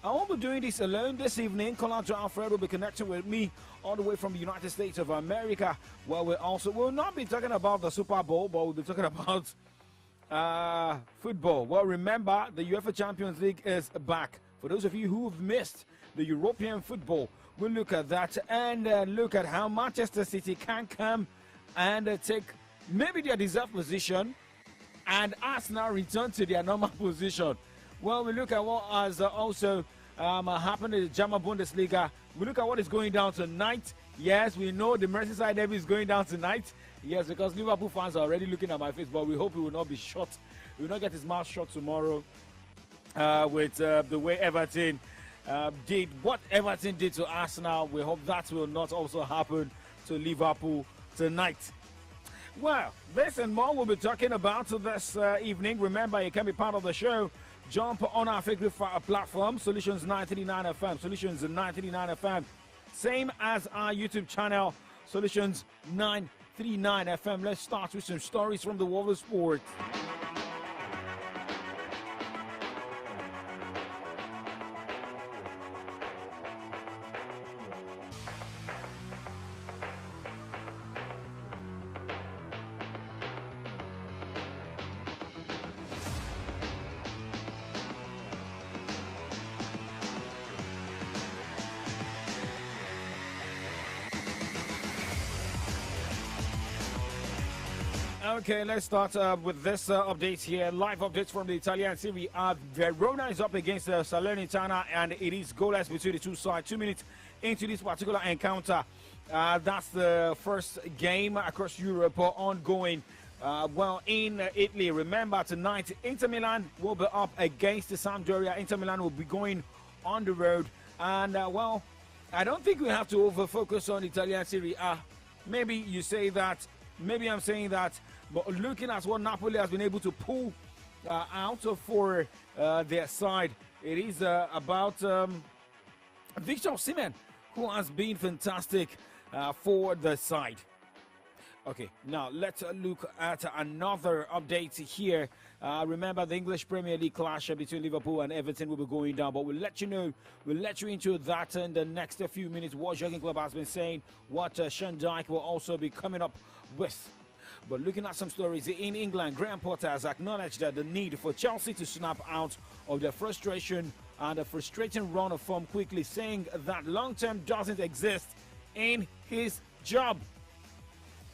I won't be doing this alone this evening. Colin Alfred will be connecting with me all the way from the United States of America, where we'll not be talking about the Super Bowl, but we'll be talking about football. Well, remember, the UEFA Champions League is back. For those of you who've missed the European football, we'll look at that and look at how Manchester City can come and take maybe their deserved position and Arsenal return to their normal position. Well, we look at what has also happened in the German Bundesliga. We look at what is going down tonight. Yes, we know the Merseyside derby is going down tonight. Yes, because Liverpool fans are already looking at my face, but we hope he will not be shot. He will not get his mouth shut tomorrow with the way Everton did. What Everton did to Arsenal, we hope that will not also happen to Liverpool tonight. Well, this and more we'll be talking about this evening. Remember, you can be part of the show. Jump on our Facebook platform, Solutions 939 FM. Solutions 939 FM. Same as our YouTube channel, Solutions 939 FM. Let's start with some stories from the world of sport. Okay, let's start with this update here. Live updates from the Italian Serie A. Verona is up against Salernitana, and it is goalless between the two sides. 2 minutes into this particular encounter. That's the first game across Europe ongoing. Well, in Italy, remember tonight, Inter Milan will be up against the Sampdoria. Inter Milan will be going on the road. And, well, I don't think we have to over-focus on Italian Serie A. Maybe you say that. Maybe I'm saying that, but looking at what Napoli has been able to pull out for their side, it is about Victor Osimhen, who has been fantastic for the side. Okay, now let's look at another update here. Remember, the English Premier League clash between Liverpool and Everton will be going down, but we'll let you know, we'll let you into that in the next few minutes. What Jurgen Klopp has been saying, what Sean Dyche will also be coming up with. But looking at some stories in England, Graham Potter has acknowledged that the need for Chelsea to snap out of their frustration and a frustrating run of form quickly, saying that long-term doesn't exist in his job.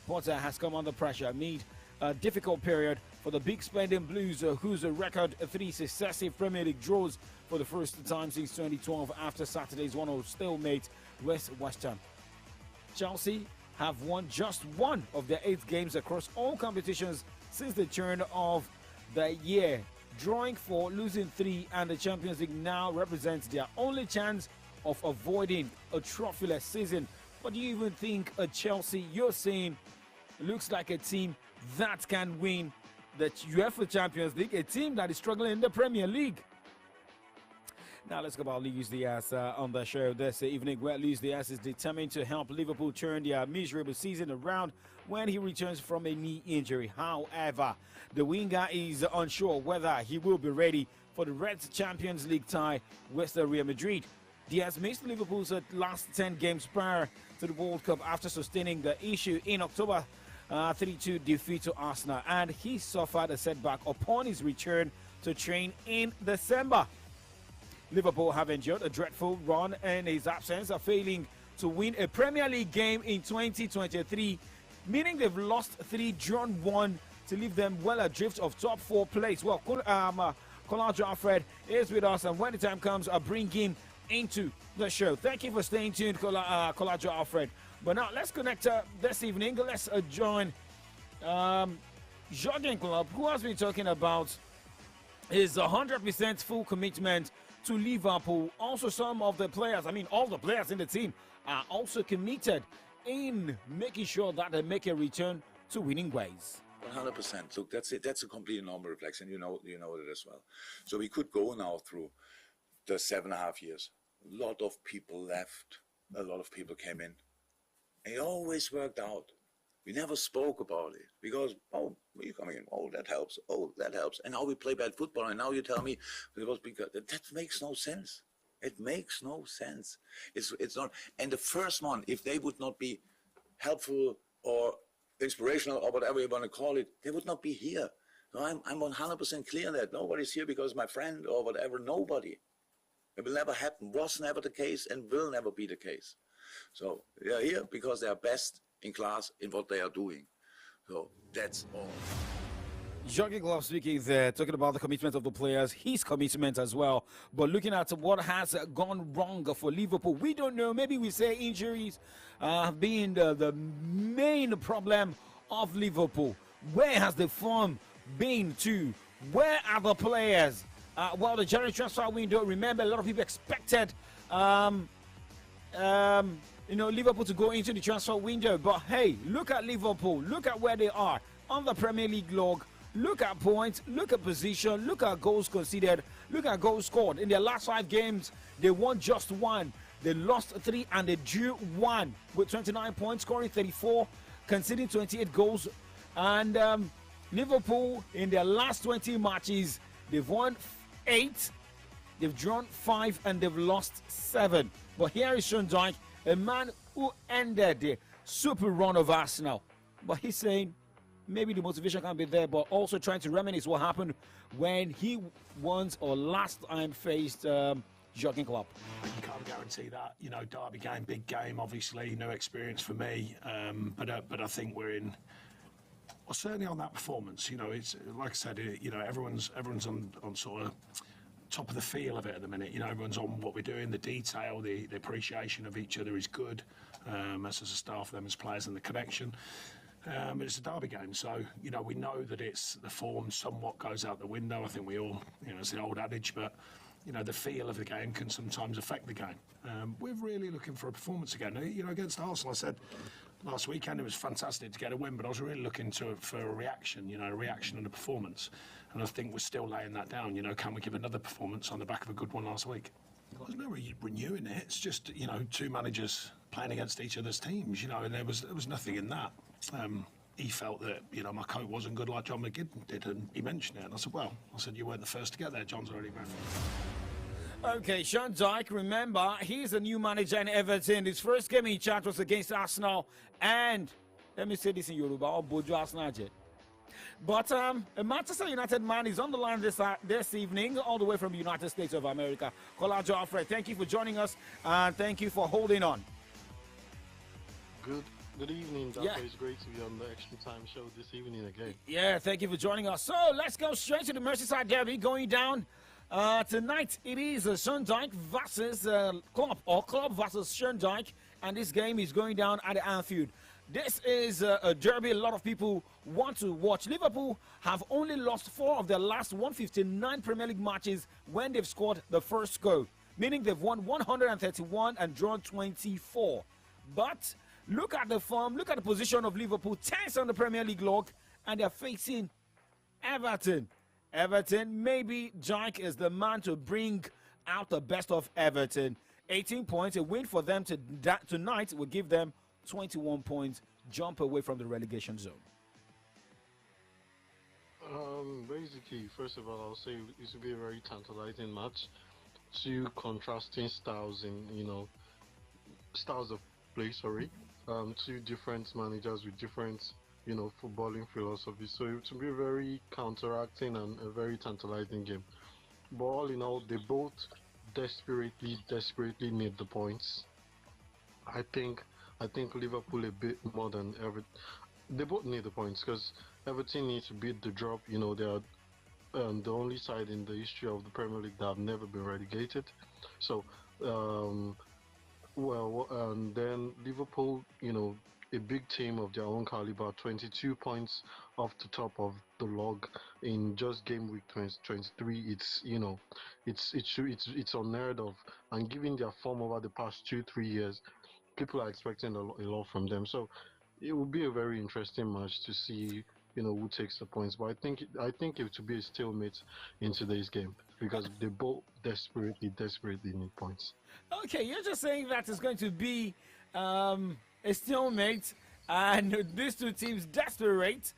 Potter has come under pressure amid a difficult period for the big spending Blues, whose record 3 successive Premier League draws for the first time since 2012 after Saturday's 1-0 stalemate with West Ham. Chelsea have won just one of their 8 games across all competitions since the turn of the year, drawing 4, losing 3, and the Champions League now represents their only chance of avoiding a trophyless season. What do you even think a Chelsea you're saying looks like a team that can win the UEFA Champions League, a team that is struggling in the Premier League? Now let's go about Luis Diaz on the show this evening, where Luis Diaz is determined to help Liverpool turn their miserable season around when he returns from a knee injury. However, the winger is unsure whether he will be ready for the Reds Champions League tie with Real Madrid. Diaz missed Liverpool's last 10 games prior to the World Cup after sustaining the issue in October 3-2 defeat to Arsenal, and he suffered a setback upon his return to train in December. Liverpool have endured a dreadful run in his absence, failing to win a Premier League game in 2023, meaning they've lost 3, drawn 1 to leave them well adrift of top 4 place. Well, Colin Alfred is with us, and when the time comes, I'll bring him into the show. Thank you for staying tuned, Colin Alfred. But now let's connect this evening. Let's join Jurgen Klopp, who has been talking about his 100% full commitment to Liverpool. Also, some of the players, all the players in the team are also committed in making sure that they make a return to winning ways. 100%. Look, that's it. That's a completely normal reflection. You know it as well. So we could go now through the 7.5 years. A lot of people left. A lot of people came in. It always worked out. We never spoke about it because, you coming in, that helps, that helps. And now we play bad football, and now you tell me it was because that makes no sense. It makes no sense. It's not. And the first one, if they would not be helpful or inspirational or whatever you want to call it, they would not be here. So I'm 100% clear that nobody's here because my friend or whatever. Nobody. It will never happen. Was never the case and will never be the case. So they are here because they are best in class in what they are doing. So that's all. Jurgen Klopp speaking there, talking about the commitment of the players, his commitment as well. But looking at what has gone wrong for Liverpool, we don't know. Maybe we say injuries have been the main problem of Liverpool. Where has the form been to? Where are the players? Well, the January transfer window, remember, a lot of people expected Liverpool to go into the transfer window. But hey, look at Liverpool. Look at where they are on the Premier League log. Look at points, look at position, look at goals conceded, look at goals scored. In their last 5 games, they won just 1. They lost 3 and they drew 1 with 29 points, scoring 34, conceding 28 goals. And Liverpool, in their last 20 matches, they've won 8, they've drawn 5, and they've lost 7. But here is Sean Dyche, a man who ended the super run of Arsenal. But he's saying, maybe the motivation can't be there, but also trying to reminisce what happened when he once or last time faced Jurgen Klopp. You can't guarantee that. Derby game, big game, obviously, no experience for me. But I think we're in. Well, certainly on that performance, it's like I said, everyone's on sort of top of the feel of it at the minute. Everyone's on what we're doing, the detail, the appreciation of each other is good, us as a staff, them as players, and the connection. It's a derby game, so we know that the form somewhat goes out the window. I think we all, it's the old adage, but the feel of the game can sometimes affect the game. We're really looking for a performance again. Against Arsenal, I said last weekend it was fantastic to get a win, but I was really looking for a reaction, a reaction and a performance. And I think we're still laying that down. Can we give another performance on the back of a good one last week? There's no renewing it. It's just 2 managers playing against each other's teams. And there was nothing in that. He felt that my coach wasn't good like John McGinn did, and he mentioned it. And I said, you weren't the first to get there. John's already been. Okay, Sean Dyche, remember, he's a new manager in Everton. His first game in charge was against Arsenal. And let me say this in Yoruba, Bojo Arsenal. But a Manchester United man is on the line this evening, all the way from the United States of America. Kolajo Alfred, thank you for joining us, and thank you for holding on. Good evening, Dapper. Yeah. It's great to be on the Extra Time show this evening again. Yeah, thank you for joining us. So let's go straight to the Merseyside Derby going down tonight. It is Sean Dyche versus Klopp, or Klopp versus Sean Dyche, and this game is going down at the Anfield. This is a derby a lot of people want to watch. Liverpool have only lost 4 of their last 159 Premier League matches when they've scored the first goal, meaning they've won 131 and drawn 24. But look at the form, look at the position of Liverpool, 10th on the Premier League log, and they're facing Everton. Maybe Dyche is the man to bring out the best of Everton. 18 points, a win for them tonight will give them 21 points, jump away from the relegation zone. Basically, first of all, I'll say it will be a very tantalizing match. 2 contrasting styles styles of play, 2 different managers with different, footballing philosophies. So it will be a very counteracting and a very tantalizing game. But all in all, they both desperately need the points. I think Liverpool a bit more than Everton. They both need the points because Everton needs to beat the drop. They are the only side in the history of the Premier League that have never been relegated. So, and then Liverpool, a big team of their own caliber, 22 points off the top of the log in just game week 23. It's unheard of, and given their form over the past 2-3 years, people are expecting a lot from them. So it will be a very interesting match to see, who takes the points. But I think it will be a stalemate in today's game because they both desperately need points. Okay, you're just saying that it's going to be a stalemate, and these 2 teams desperate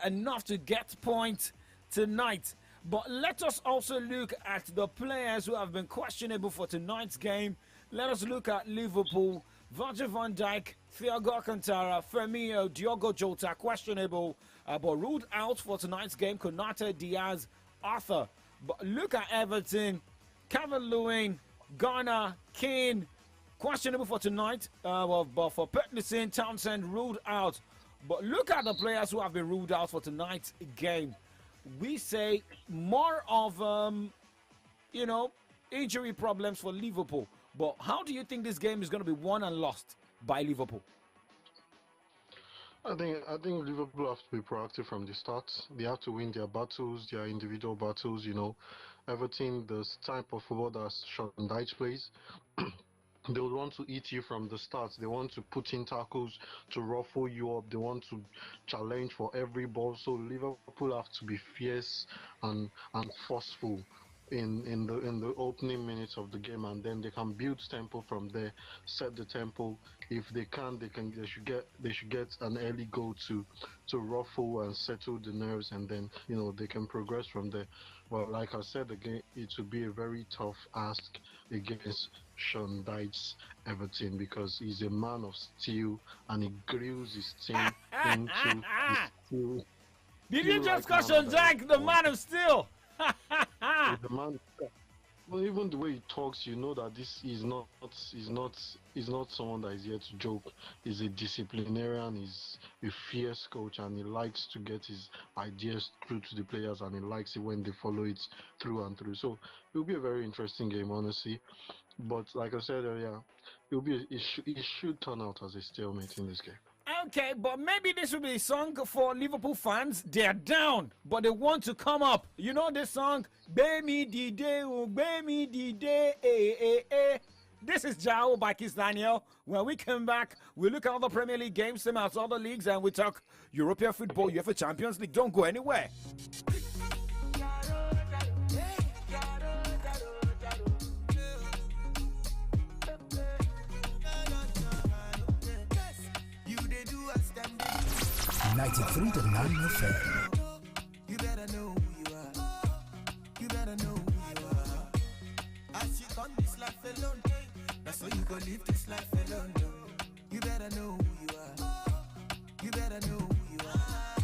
enough to get points tonight. But let us also look at the players who have been questionable for tonight's game. Let us look at Liverpool. Virgil van Dijk, Thiago Alcantara, Firmino, Diogo Jota, questionable, but ruled out for tonight's game. Konate, Diaz, Arthur. But look at Everton, Calvert-Lewin, Garner, Kane, questionable for tonight. But for Patterson, Townsend ruled out. But look at the players who have been ruled out for tonight's game. We say more of, injury problems for Liverpool. But how do you think this game is going to be won and lost by Liverpool? I think Liverpool have to be proactive from the start. They have to win their battles, their individual battles. Everton, the type of football that Sean Dyche plays. They would want to eat you from the start. They want to put in tackles to ruffle you up. They want to challenge for every ball. So Liverpool have to be fierce and forceful in the opening minutes of the game, and then they can build tempo from there, set the tempo. If they should get an early goal to ruffle and settle the nerves, and then they can progress from there. Well, like I said again, it will be a very tough ask against Sean Dyche's Everton, because he's a man of steel and he grills his team into his steel. Did you just call Sean Dyche the man of steel? The man, well, even the way he talks, you know that this is not someone that is here to joke. He's a disciplinarian. He's a fierce coach, and he likes to get his ideas through to the players, and he likes it when they follow it through and through. So it'll be a very interesting game, honestly. But like I said earlier, it should turn out as a stalemate in this game. Okay, but maybe this will be a song for Liverpool fans. They're down, but they want to come up. You know this song? Baby Dide, oh, baby Dide, eh, eh, eh. This is Jao by Kiss Daniel. When we come back, we look at all the Premier League games, some out other leagues, and we talk European football, UEFA Champions League. Don't go anywhere. United 3.9 FM. You better know who you are. You better know who you are. As you come this life alone, that's how you go live this life alone. You better know who you are. You better know who you are.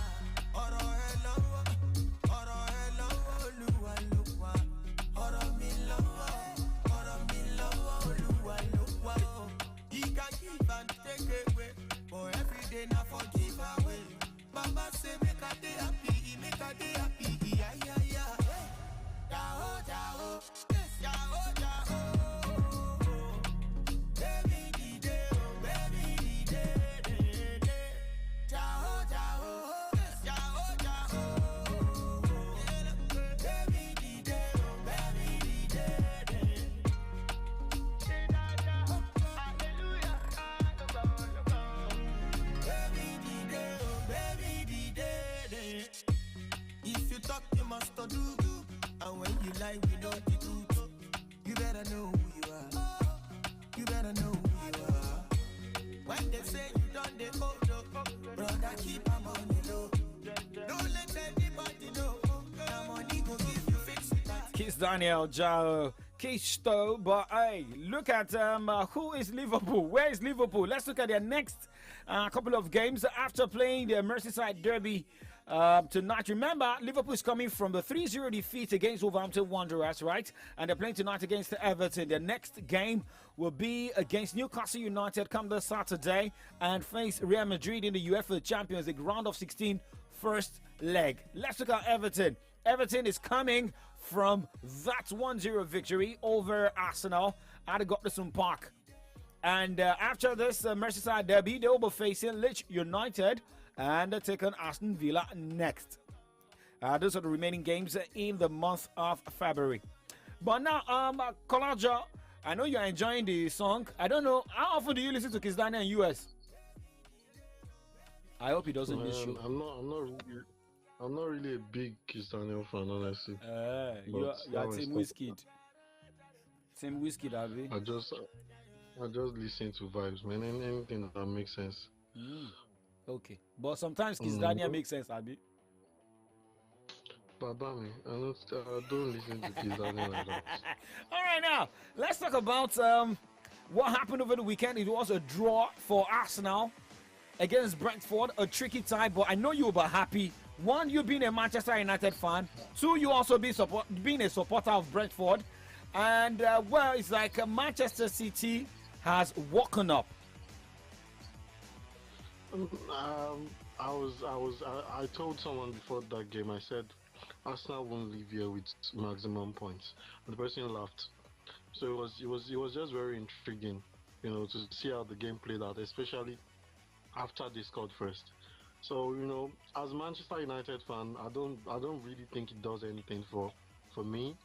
Ọ̀rọ̀ ẹ lọ́wọ́, Olúwa ló wà. Ọ̀rọ̀ mi lọ́wọ́, Olúwa ló wà. He can give and take away, but every day na forgive away. Mama say make a day happy, make a day happy, yeah, yeah, yeah. Jao, Jao, Jao, Jao. Baby Dide, oh, baby Dide. Jao, Jao, Jao, Jao. Baby Dide, oh, baby Dide. Hallelujah. Baby Dide, oh, baby Dide. If you talk, you must do. And when you lie, we know the truth. You better know who you are. You better know who you are. When they say you done the hold up, brother, keep my money low. Don't let anybody know. The money go give you fix it. Kiss Daniel, Jao, Kisto. But hey, look at who is Liverpool? Where is Liverpool? Let's look at their next couple of games after playing the Merseyside Derby tonight. Remember, Liverpool is coming from the 3-0 defeat against Wolverhampton Wanderers, right? And they're playing tonight against Everton. Their next game will be against Newcastle United come this Saturday and face Real Madrid in the UEFA Champions League round of 16 first leg. Let's look at Everton. Everton is coming from that 1-0 victory over Arsenal at Goodison Park. And after this Merseyside derby, they will be facing Leeds United and taking Aston Villa next. Those are the remaining games in the month of February. But now, Kolaja, I know you're enjoying the song. I don't know, how often do you listen to Kiss Daniel in US? I hope he doesn't miss you. I'm not really a big Kiss Daniel fan, honestly. You're Team Wizkid. Team Wizkid, Abby. I just listen to vibes, man. Anything that makes sense. Okay, but sometimes Kiss Daniel makes sense, Abby. Baba me, don't listen to Kizani like that. All right, now let's talk about what happened over the weekend. It was a draw for Arsenal against Brentford, a tricky tie, but I know you were happy. One, you being a Manchester United fan. Two, you also being a supporter of Brentford. And well, it's like Manchester City has woken up. I told someone before that game. I said Arsenal won't leave here with maximum points, and the person laughed. So it was just very intriguing, to see how the game played out, especially after they scored first. So as a Manchester United fan, I don't really think it does anything for me,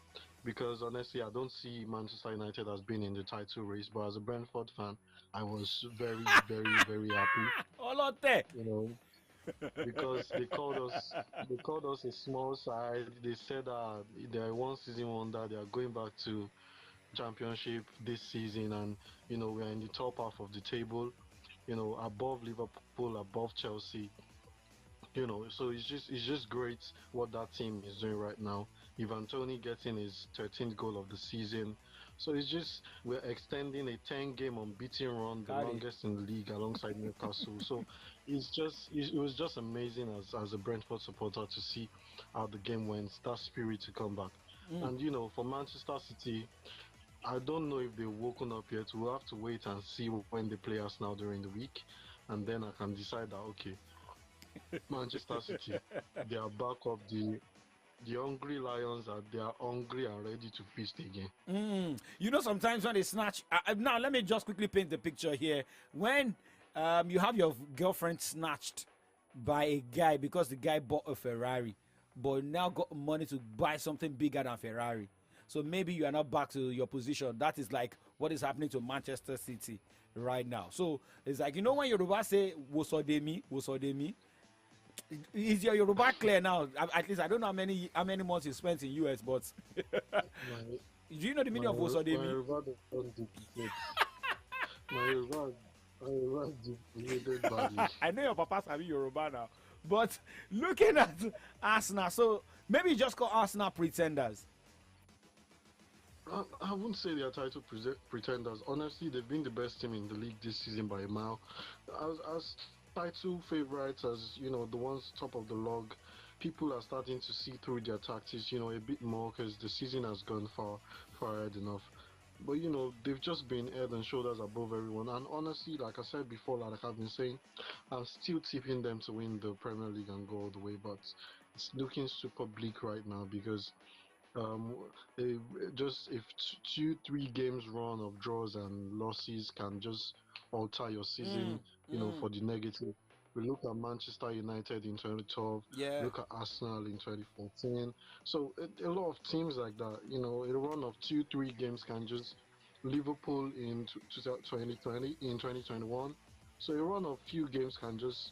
because honestly I don't see Manchester United as being in the title race. But as a Brentford fan, I was very very very happy. Because they called us a small side. They said they're one season wonder. They are going back to championship this season, and we're in the top half of the table, above Liverpool, above Chelsea. So it's just great what that team is doing right now. Ivan Toney getting his 13th goal of the season. So we're extending a 10-game unbeaten run, the longest in the league, alongside Newcastle. So it was just amazing as a Brentford supporter to see how the game went, that spirit to come back. And for Manchester City, I don't know if they've woken up yet. We'll have to wait and see when they play us now during the week, and then I can decide that okay, Manchester City, they are back up. The hungry lions they are hungry and ready to feast again. Sometimes when they snatch. Now let me just quickly paint the picture here. When you have your girlfriend snatched by a guy because the guy bought a Ferrari, but now got money to buy something bigger than Ferrari. So maybe you are not back to your position. That is like what is happening to Manchester City right now. So it's like, when Yoruba say Wosodemi, is your Yoruba clear now? At least I don't know how many months you spent in US, but do you know the meaning of Wosodemi? My Yoruba don't duplicate. My Yoruba duplicated badly. I know your papa's having Yoruba now, but looking at Arsenal, so maybe just call Arsenal pretenders. I wouldn't say they are title pretenders. Honestly, they've been the best team in the league this season by a mile. As title favorites, as the ones top of the log, people are starting to see through their tactics, a bit more, because the season has gone far ahead enough. But they've just been head and shoulders above everyone. And honestly, like I said before, like I've been saying, I'm still tipping them to win the Premier League and go all the way. But it's looking super bleak right now, because if 2-3 games run of draws and losses can just alter your season, for the negative. We look at Manchester United in 2012, look at Arsenal in 2014. So a lot of teams like that, a run of 2-3 games can just Liverpool in 2020, in 2021. So a run of few games can just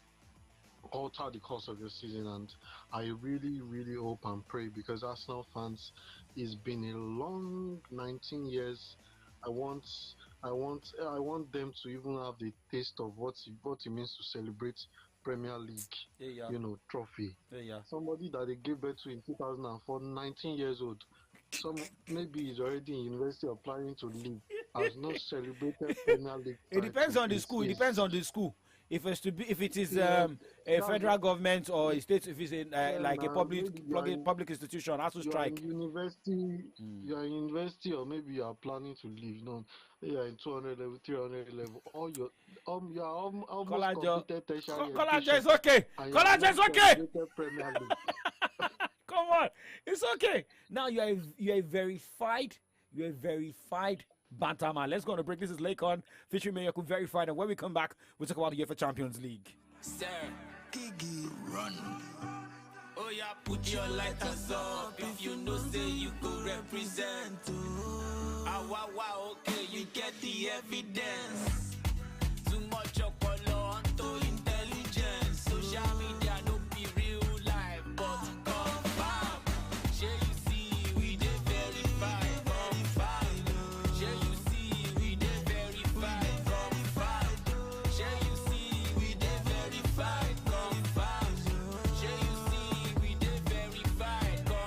alter the course of your season, and I really, really hope and pray, because Arsenal fans, it's been a long 19 years. I want them to even have the taste of what it means to celebrate Premier League, trophy. Somebody that they gave birth to in 2004, 19 years old. Maybe he's already in university or planning to leave. Has not celebrated Premier League. It depends on the school. It depends on the school. If it is a federal government or a state, if it's like a public institution, has to strike. You are in university, or maybe you are planning to leave. You are in 200 level, 300 level. You are almost completed tertiary. Kolajo is okay. Kolajo is okay. Come on, it's okay. Now you are verified. You are verified Bantaman. Let's go on a break. This is Lakon featuring Mayoku Verified, and when we come back, we'll talk about the UEFA Champions League. Sir, Kiki, run. Oh yeah, put your lighters up if you know say you could represent. Wow, okay, you get the evidence. Too much of color to intelligence. Social media no be real life, but confirm. Share you see we dey verify, confirm. Share you see we dey verify, confirm. Share you see we dey verify, confirm. Share you see we dey verify, confirm.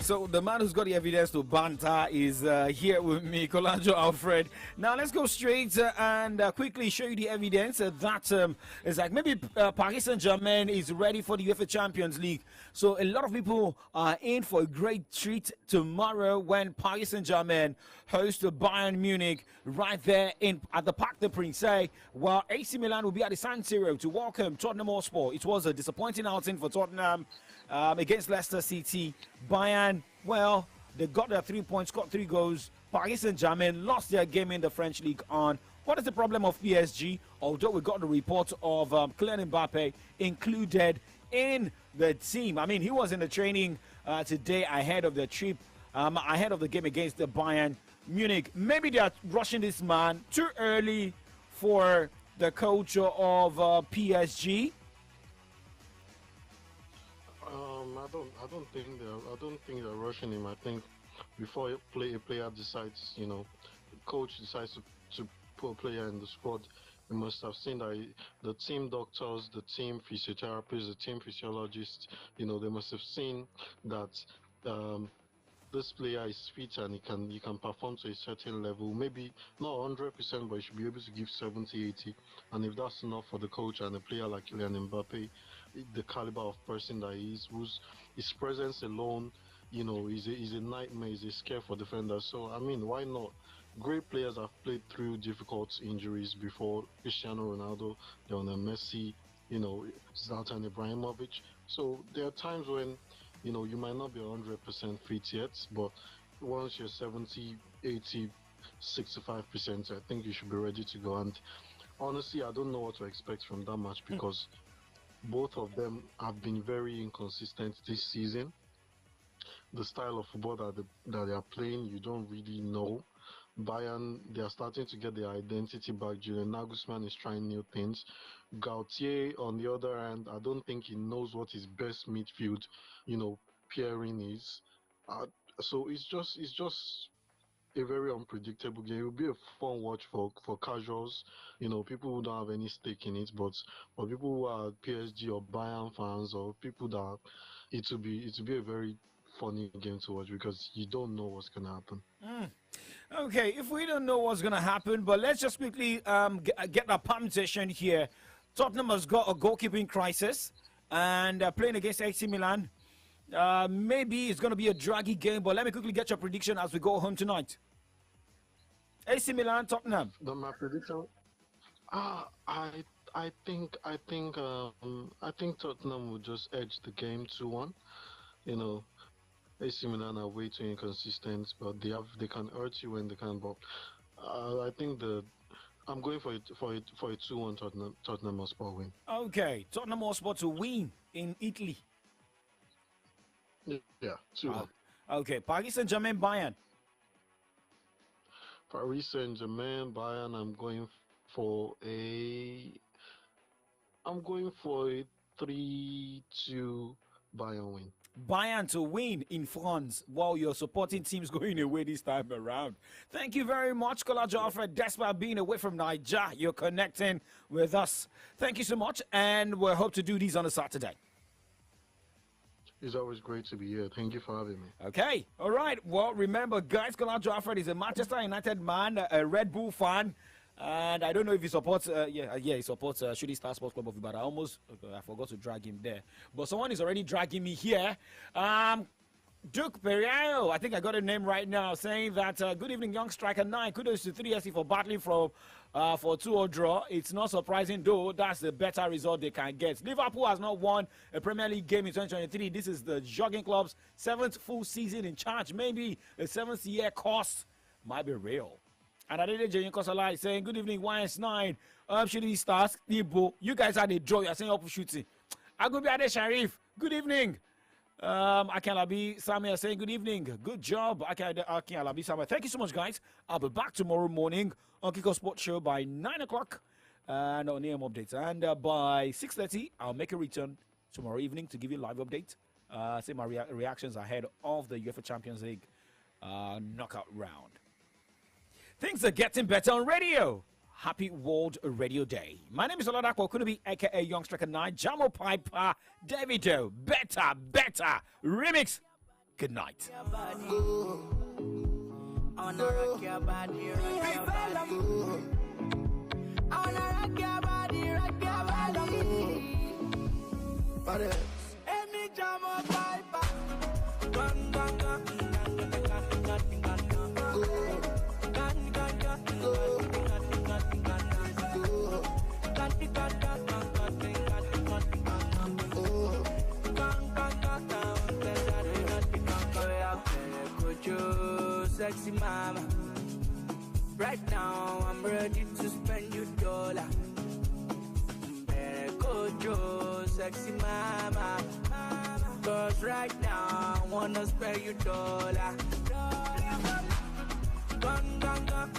so the man who's got the evidence to banter is here with me, Colangelo Alfred. Now let's go straight and quickly show you the evidence that is like maybe Paris Saint-Germain is ready for the UEFA Champions League. So a lot of people are in for a great treat tomorrow when Paris Saint-Germain hosts Bayern Munich right there at the Parc des Princes, while AC Milan will be at the San Siro to welcome Tottenham Hotspur. It was a disappointing outing for Tottenham against Leicester City. Bayern, well, they got their 3 points, got 3 goals. Paris Saint-Germain lost their game in the French League on. What is the problem of PSG? Although we got the report of Kylian Mbappe included in the team. I mean, he was in the training today ahead of the trip, ahead of the game against the Bayern Munich. Maybe they are rushing this man too early for the coach of PSG. I don't think they're rushing him. I think before a player decides, the coach decides to put a player in the squad, you must have seen that the team doctors, the team physiotherapists, the team physiologists, they must have seen that this player is fit and he can perform to a certain level. Maybe not 100%, but he should be able to give 70, 80. And if that's enough for the coach and a player like Kylian Mbappe, the caliber of person that he is, his presence alone, is a nightmare, is a scare for defenders. So, I mean, why not? Great players have played through difficult injuries before. Cristiano Ronaldo, Lionel Messi, Zlatan Ibrahimovic. So there are times when, you might not be 100% fit yet, but once you're 70, 80, 65%, I think you should be ready to go. And honestly, I don't know what to expect from that match because both of them have been very inconsistent this season. The style of football that they are playing, you don't really know. Bayern, they are starting to get their identity back. Julian Nagelsmann is trying new things. Gautier, on the other hand, I don't think he knows what his best midfield, pairing is. So it's just a very unpredictable game. It will be a fun watch for casuals, people who don't have any stake in it, but for people who are PSG or Bayern fans or people that it will be a very funny game to watch because you don't know what's going to happen. Okay, if we don't know what's going to happen, but let's just quickly get a permutation here. Tottenham has got a goalkeeping crisis and playing against AC Milan. Maybe it's going to be a draggy game, but let me quickly get your prediction as we go home tonight. AC Milan, Tottenham. My prediction? I think Tottenham will just edge the game 2-1. AC Milan are way too inconsistent, but they can hurt you when they can. But I think I'm going for a 2-1 Tottenham Hotspur win. Okay, Tottenham Hotspur to win in Italy. Yeah, 2-1. Okay, Paris Saint-Germain, Bayern. Paris Saint-Germain, Bayern. I'm going for a 3-2 Bayern win. Bayern to win in France while your supporting team's going away this time around. Thank you very much, Colangelo Alfred. Despite being away from Niger, you're connecting with us. Thank you so much, and we hope to do these on a Saturday. It's always great to be here. Thank you for having me. Okay, all right. Well, remember, guys, Colangelo Alfred is a Manchester United man, a Red Bull fan. And I don't know if he supports, he supports Shooting Star Sports Club of Ibadan. I forgot to drag him there. But someone is already dragging me here. Duke Pereiro, I think I got a name right now, saying that, good evening, young striker 9. Kudos to 3SC for battling for 2-0 draw. It's not surprising, though. That's the better result they can get. Liverpool has not won a Premier League game in 2023. This is the Jogging Club's 7th full season in charge. Maybe a 7th year course might be real. And Adede Jayin Kosola is saying, good evening, YS9. Shooting Stars, Ibo. You guys had a draw. You're saying up shooting. Agubi Ade Sharif, good evening. Akin Alabi Samuel saying, good evening. Good job, Akin Alabi Samuel. Thank you so much, guys. I'll be back tomorrow morning on Kiko Sports Show by 9 o'clock and on AM updates. And by 6:30, I'll make a return tomorrow evening to give you a live update. Say my reactions ahead of the UEFA Champions League knockout round. Things are getting better on radio. Happy World Radio Day. My name is Oladapo Kunubi, aka Young Striker 9, Jamo Piper, Davido, Better, Remix. Good night. Sexy mama, right now I'm ready to spend your dollar. Kojo, sexy mama, cause right now I wanna spend your dollar. Gun, gun, gun.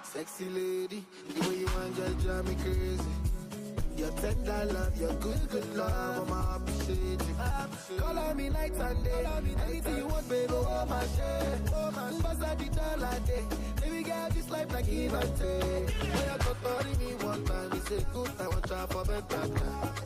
Sexy lady, the way you want just drive me crazy. Your tender love, your good love, I'ma appreciate you. Call on me night and day, anything you want, baby, oh my shit. Pass at the dollar day, baby girl, this life like give and take. When you got me one time, you say good, I want to for better.